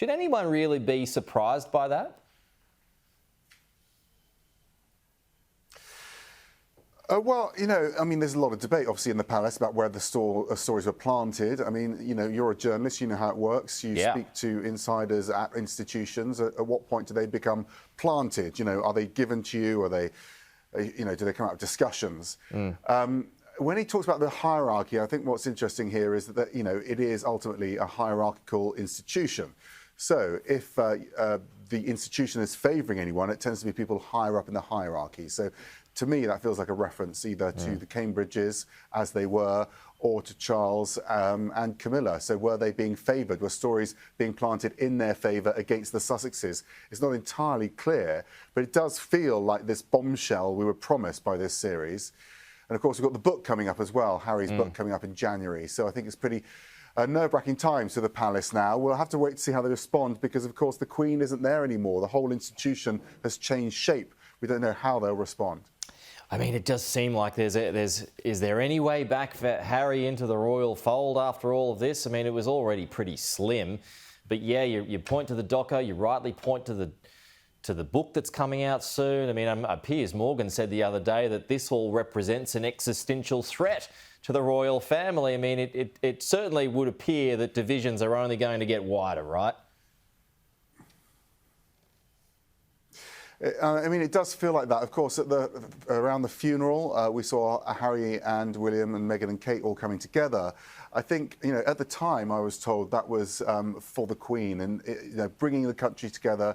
Should anyone really be surprised by that? Well, I mean, there's a lot of debate, obviously, in the palace about where the stories were planted. I mean, you're a journalist, you know how it works. You speak to insiders at institutions. At what point do they become planted? Are they given to you? Are they, do they come out of discussions? When he talks about the hierarchy, I think what's interesting here is that, it is ultimately a hierarchical institution. So if the institution is favouring anyone, it tends to be people higher up in the hierarchy. So to me, that feels like a reference either to the Cambridges, as they were, or to Charles and Camilla. So were they being favoured? Were stories being planted in their favour against the Sussexes? It's not entirely clear, but it does feel like this bombshell we were promised by this series. And of course, we've got the book coming up as well, Harry's book coming up in January. So I think it's pretty nerve-wracking times for the palace now. We'll have to wait to see how they respond because, of course, the Queen isn't there anymore. The whole institution has changed shape. We don't know how they'll respond. I mean, it does seem like is there any way back for Harry into the royal fold after all of this? I mean, it was already pretty slim. But yeah, you point to the doco, you rightly point to the book that's coming out soon. I mean, Piers Morgan said the other day that this all represents an existential threat to the royal family. I mean, it certainly would appear that divisions are only going to get wider, right? I mean, it does feel like that. Of course, around the funeral, we saw Harry and William and Meghan and Kate all coming together. I think, at the time, I was told that was for the Queen and, bringing the country together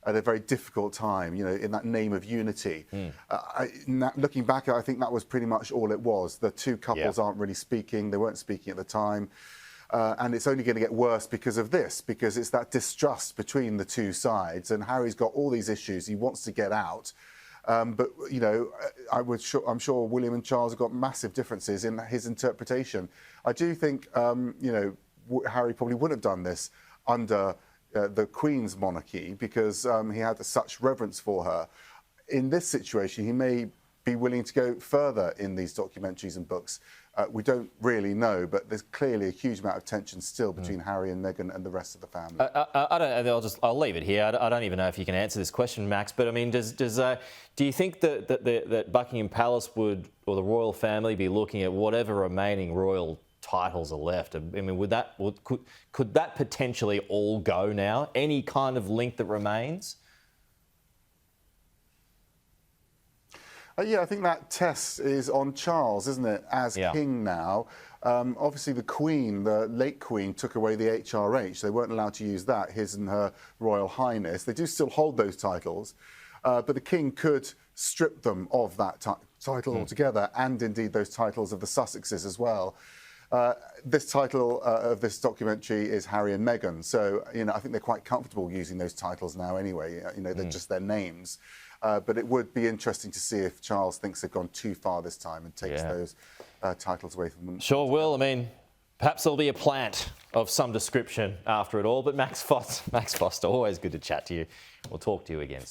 at a very difficult time, in that name of unity. Looking back, I think that was pretty much all it was. The two couples aren't really speaking. They weren't speaking at the time. And it's only going to get worse because of this, because it's that distrust between the two sides. And Harry's got all these issues. He wants to get out. But, I'm sure William and Charles have got massive differences in his interpretation. I do think, Harry probably wouldn't have done this under the Queen's monarchy because he had such reverence for her. In this situation, he may be willing to go further in these documentaries and books. We don't really know, but there's clearly a huge amount of tension still between Harry and Meghan and the rest of the family. I'll leave it here. I don't even know if you can answer this question, Max. But I mean, do you think that Buckingham Palace would, or the royal family, be looking at whatever remaining royal titles are left? I mean, could that potentially all go now? Any kind of link that remains? Yeah, I think that test is on Charles, isn't it, as king now. Obviously, the Queen, the late Queen, took away the HRH. They weren't allowed to use that, His and Her Royal Highness. They do still hold those titles, but the King could strip them of that title altogether, and indeed those titles of the Sussexes as well. This title of this documentary is Harry and Meghan, so I think they're quite comfortable using those titles now anyway. They're just their names. But it would be interesting to see if Charles thinks they've gone too far this time and takes those titles away from them. Sure will. I mean, perhaps there'll be a plant of some description after it all. But Max Foster, always good to chat to you. We'll talk to you again soon.